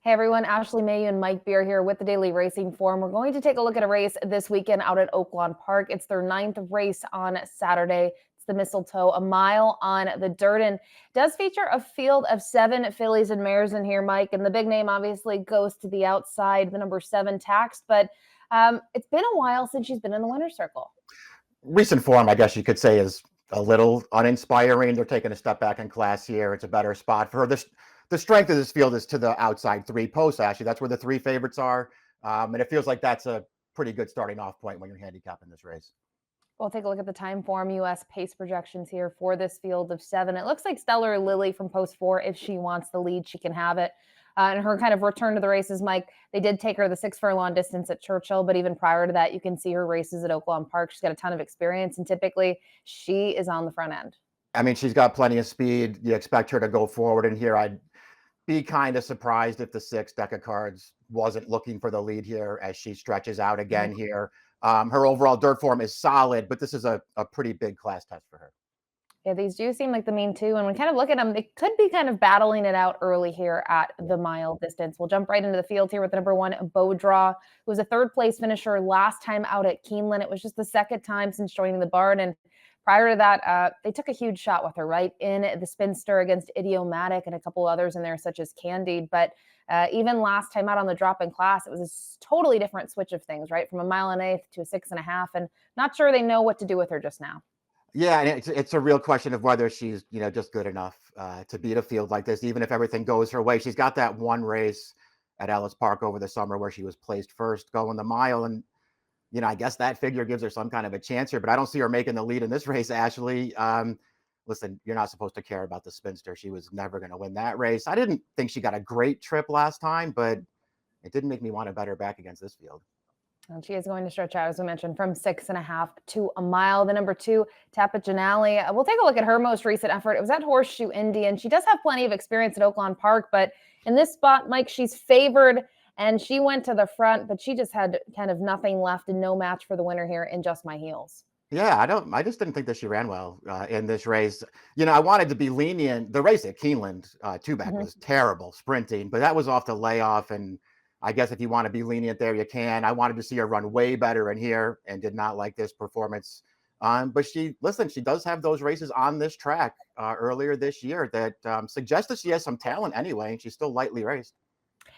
Hey everyone, Ashley Mailloux and Mike Beer here with the Daily Racing Forum. We're going to take a look at a race this weekend out at Oaklawn Park. It's their 9th race on Saturday. It's the Mistletoe, a mile on the dirt, and does feature a field of 7 fillies and mares in here, Mike. And the big name obviously goes to the outside, the number 7 Taxed, but it's been a while since she's been in the winner's circle. Recent form, I guess you could say, is a little uninspiring. They're taking a step back in class here. It's a better spot for her. The strength of this field is to the outside 3 posts, actually. That's where the 3 favorites are. And it feels like that's a pretty good starting off point when you're handicapping this race. We'll take a look at the time form U.S. pace projections here for this field of 7. It looks like Stellar Lily from post 4, if she wants the lead, she can have it. And her kind of return to the races, Mike, they did take her the 6 furlong distance at Churchill, but even prior to that, you can see her races at Oaklawn Park. She's got a ton of experience, and typically she is on the front end. I mean, she's got plenty of speed. You expect her to go forward in here. I'd be kind of surprised if the 6 deck of cards wasn't looking for the lead here as she stretches out again here. Her overall dirt form is solid, but this is a pretty big class test for her. Yeah, these do seem like the mean 2. And we kind of look at them, they could be kind of battling it out early here at the mile distance. We'll jump right into the field here with the number 1, Beau Draw, who was a 3rd place finisher last time out at Keeneland. It was just the 2nd time since joining the barn. And prior to that, they took a huge shot with her, right, in the Spinster against Idiomatic and a couple others in there, such as Candide. But even last time out on the drop-in class, it was a totally different switch of things, right, from a 1 1/8 to a 6.5. And not sure they know what to do with her just now. Yeah, and it's a real question of whether she's, just good enough to beat a field like this, even if everything goes her way. She's got that one race at Ellis Park over the summer where she was placed first going the mile. And, I guess that figure gives her some kind of a chance here, but I don't see her making the lead in this race, Ashley. Listen, you're not supposed to care about the Spinster. She was never going to win that race. I didn't think she got a great trip last time, but it didn't make me want to bet her back against this field. And she is going to stretch out, as we mentioned, from 6.5 to a mile. The number 2, Tapit Jenallie. We'll take a look at her most recent effort. It was at Horseshoe Indy, and she does have plenty of experience at Oaklawn Park. But in this spot, Mike, she's favored, and she went to the front, but she just had kind of nothing left and no match for the winner here in Just My Heels. Yeah, I just didn't think that she ran well in this race. I wanted to be lenient. The race at Keeneland, two-back was terrible sprinting, but that was off the layoff, and I guess if you want to be lenient there, you can. I wanted to see her run way better in here and did not like this performance. But she does have those races on this track earlier this year that suggest that she has some talent anyway, and she's still lightly raced.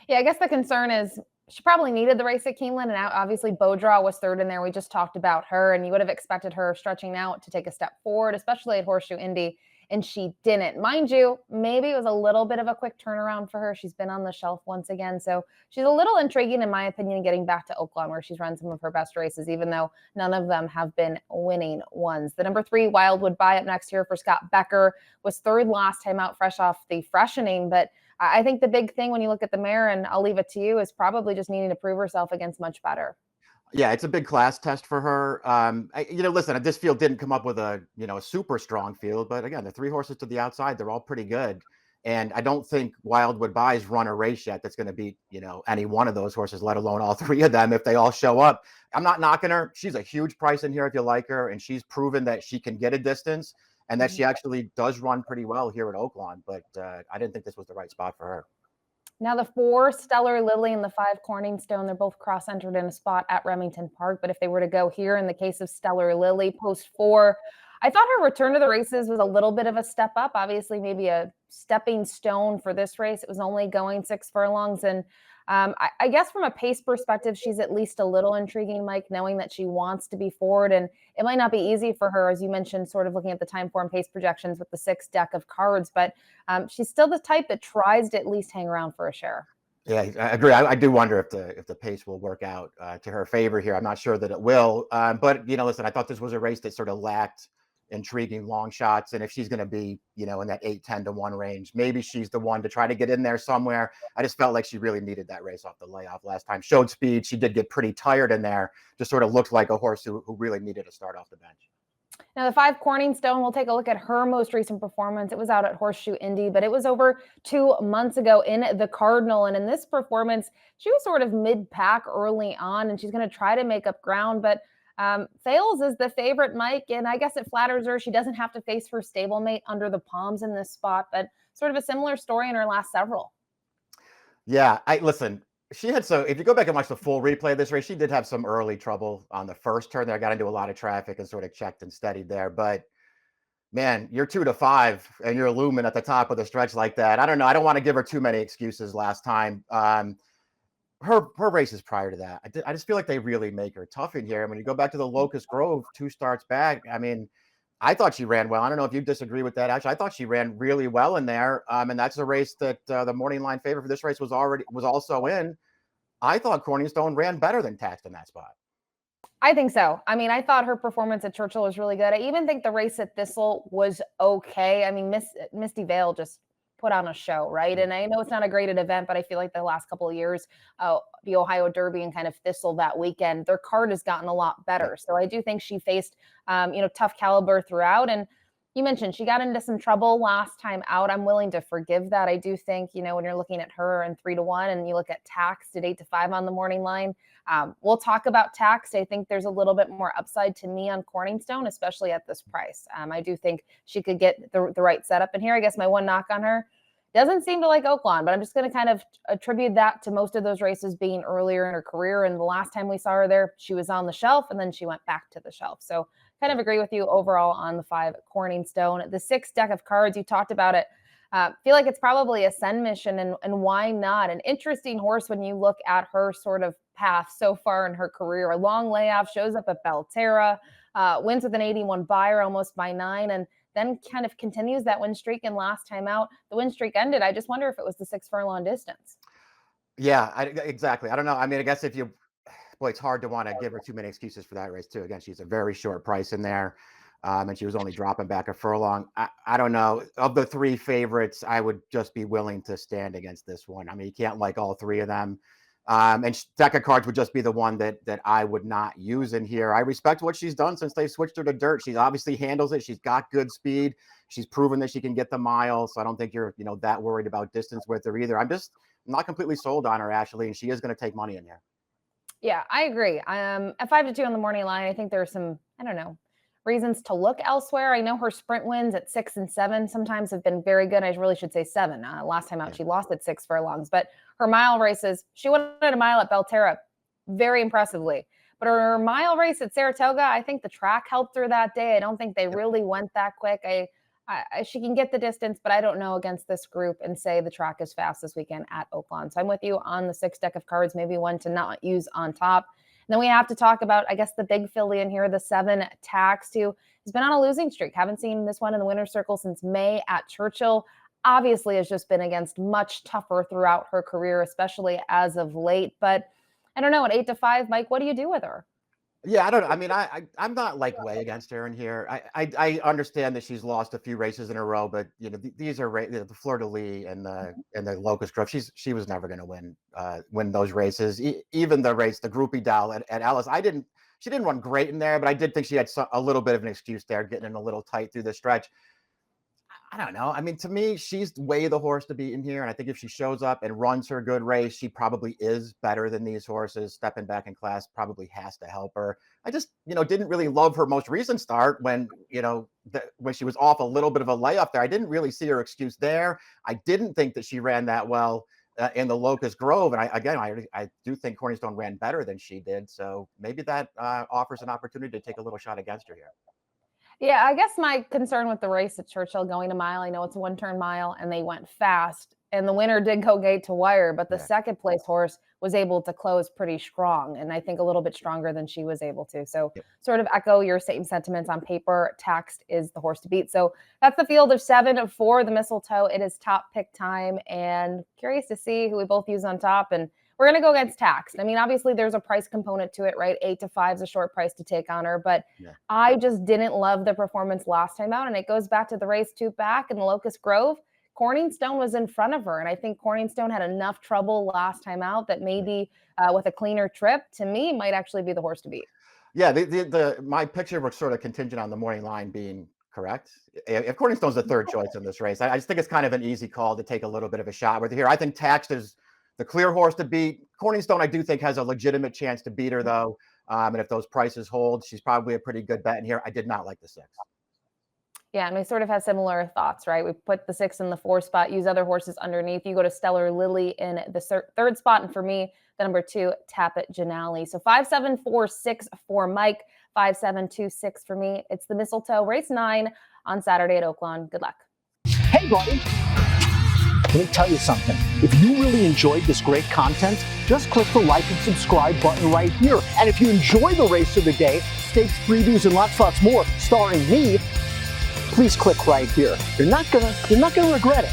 Yeah, I guess the concern is she probably needed the race at Keeneland, and obviously Beau Draw was 3rd in there. We just talked about her, and you would have expected her stretching out to take a step forward, especially at Horseshoe Indy, and she didn't. Mind you, maybe it was a little bit of a quick turnaround for her. She's been on the shelf once again, so she's a little intriguing, in my opinion, getting back to Oaklawn, where she's run some of her best races, even though none of them have been winning ones. The number 3, Wildwood Bye, up next here for Scott Becker, was 3rd last time out, fresh off the freshening, but I think the big thing when you look at the mare, and I'll leave it to you, is probably just needing to prove herself against much better. Yeah, it's a big class test for her. Listen, this field didn't come up with a super strong field, but again, the 3 horses to the outside, they're all pretty good. And I don't think Wildwood Bye's run a race yet that's going to beat, any one of those horses, let alone all 3 of them if they all show up. I'm not knocking her. She's a huge price in here if you like her, and she's proven that she can get a distance and that she actually does run pretty well here at Oaklawn. But I didn't think this was the right spot for her. Now the 4, Stellar Lily, and the 5, Corningstone, they're both cross-entered in a spot at Remington Park. But if they were to go here in the case of Stellar Lily, post 4, I thought her return to the races was a little bit of a step up. Obviously, maybe a stepping stone for this race. It was only going 6 furlongs. And I guess from a pace perspective, she's at least a little intriguing, Mike, knowing that she wants to be forward. And it might not be easy for her, as you mentioned, sort of looking at the time form pace projections with the 6 deck of cards. But she's still the type that tries to at least hang around for a share. Yeah, I agree. I do wonder if the pace will work out to her favor here. I'm not sure that it will. But, listen, I thought this was a race that sort of lacked intriguing long shots. And if she's going to be, in that 8-10 to 1 range, maybe she's the one to try to get in there somewhere. I just felt like she really needed that race off the layoff last time. Showed speed. She did get pretty tired in there. Just sort of looked like a horse who really needed to start off the bench. Now, the 5, Corningstone, we'll take a look at her most recent performance. It was out at Horseshoe Indy, but it was over 2 months ago in the Cardinal. And in this performance, she was sort of mid-pack early on, and she's going to try to make up ground. But Fales is the favorite, Mike, and I guess it flatters her. She doesn't have to face her stablemate under the palms in this spot, but sort of a similar story in her last several. Yeah, I listen. She had so if you go back and watch the full replay of this race, she did have some early trouble on the first turn there. Got into a lot of traffic and sort of checked and steadied there. But man, you're 2 to 5 and you're looming at the top of the stretch like that. I don't know. I don't want to give her too many excuses last time. Her races prior to that, I just feel like they really make her tough in here. And when you go back to the Locust Grove 2 starts back, I mean, I thought she ran well. I don't know if you disagree with that. Actually, I thought she ran really well in there. And that's a race that the morning line favorite for this race was also in. I thought Corningstone ran better than Taxed in that spot. I think so. I mean, I thought her performance at Churchill was really good. I even think the race at Thistle was okay. I mean, Misty Vale just put on a show, right? And I know it's not a graded event, but I feel like the last couple of years, the Ohio Derby and kind of Thistle that weekend, their card has gotten a lot better. So I do think she faced, tough caliber throughout. And you mentioned she got into some trouble last time out. I'm willing to forgive that. I do think, when you're looking at her and 3-1 and you look at Taxed at 8-5 on the morning line, we'll talk about Taxed. I think there's a little bit more upside to me on Corningstone, especially at this price. I do think she could get the right setup in here. I guess my one knock on her, doesn't seem to like Oaklawn, but I'm just going to kind of attribute that to most of those races being earlier in her career. And the last time we saw her there, she was on the shelf and then she went back to the shelf. So kind of agree with you overall on the 5 Corningstone. The 6 deck of cards, you talked about it. Feel like it's probably a send mission, and why not? An interesting horse when you look at her sort of path so far in her career. A long layoff, shows up at Belterra, wins with an 81 buyer almost by 9, and then kind of continues that win streak. And last time out, the win streak ended. I just wonder if it was the 6 furlong distance. Yeah, exactly. I don't know. I mean, I guess boy, it's hard to want to give her too many excuses for that race too. Again, she's a very short price in there. And she was only dropping back a furlong. I don't know. Of the 3 favorites, I would just be willing to stand against this one. I mean, you can't like all 3 of them. And deck of cards would just be the one that I would not use in here. I respect what she's done since they switched her to dirt. She obviously handles it. She's got good speed. She's proven that she can get the mile. So I don't think you're that worried about distance with her either. I'm not completely sold on her, Ashley, and she is going to take money in here. Yeah, I agree. At 5-2 on the morning line, I think there are some, I don't know, reasons to look elsewhere. I know her sprint wins at 6 and 7 sometimes have been very good. I really should say 7. Last time out, she lost at 6 furlongs, but her mile races, she won at a mile at Belterra very impressively. But her mile race at Saratoga, I think the track helped her that day. I don't think they really went that quick. She can get the distance, but I don't know against this group and say the track is fast this weekend at Oaklawn. So I'm with you on the 6 deck of cards, maybe one to not use on top. And then we have to talk about, I guess, the big filly in here, the 7 Taxed, who has been on a losing streak. Haven't seen this one in the winner's circle since May at Churchill. Obviously has just been against much tougher throughout her career, especially as of late. But I don't know, at 8-5, Mike, what do you do with her? Yeah, I don't know. I mean, I'm not like way against her in here. I understand that she's lost a few races in a row, but these are the Fleur de Lis and the Locust Grove. She was never going to win those races. Even the race, the Groupie Doll at Alice, she didn't run great in there, but I did think she had a little bit of an excuse there, getting in a little tight through the stretch. I don't know. I mean, to me, she's way the horse to beat in here. And I think if she shows up and runs her good race, she probably is better than these horses. Stepping back in class probably has to help her. I just, didn't really love her most recent start when she was off a little bit of a layoff there. I didn't really see her excuse there. I didn't think that she ran that well in the Locust Grove. And I do think Corningstone ran better than she did. So maybe that offers an opportunity to take a little shot against her here. Yeah, I guess my concern with the race at Churchill going a mile, I know it's a 1-turn mile and they went fast and the winner did go gate to wire, but the second place horse was able to close pretty strong. And I think a little bit stronger than she was able to. So sort of echo your same sentiments on paper. Taxed is the horse to beat. So that's the field of 7 for the Mistletoe. It is top pick time and curious to see who we both use on top. And we're going to go against Taxed. I mean, obviously there's a price component to it, right? 8-5 is a short price to take on her, but I just didn't love the performance last time out. And it goes back to the race 2 back in the Locust Grove. Corningstone was in front of her. And I think Corningstone had enough trouble last time out that maybe with a cleaner trip, to me, might actually be the horse to beat. Yeah, my picture was sort of contingent on the morning line being correct. If Corningstone's the 3rd choice in this race, I just think it's kind of an easy call to take a little bit of a shot with here. I think Taxed is the clear horse to beat. Corningstone, I do think, has a legitimate chance to beat her, though. And if those prices hold, she's probably a pretty good bet in here. I did not like the 6. Yeah, and we sort of have similar thoughts, right? We put the 6 in the 4 spot, use other horses underneath. You go to Stellar Lily in the third spot, and for me, the number 2, Tapit Jenallie. So 5, 7, 4, 6 for Mike, 5, 7, 2, 6 for me. It's the Mistletoe, race 9 on Saturday at Oaklawn. Good luck. Hey, buddy. Let me tell you something. If you really enjoyed this great content, just click the like and subscribe button right here. And if you enjoy the race of the day, stakes, previews, and lots more starring me, please click right here. You're not gonna regret it.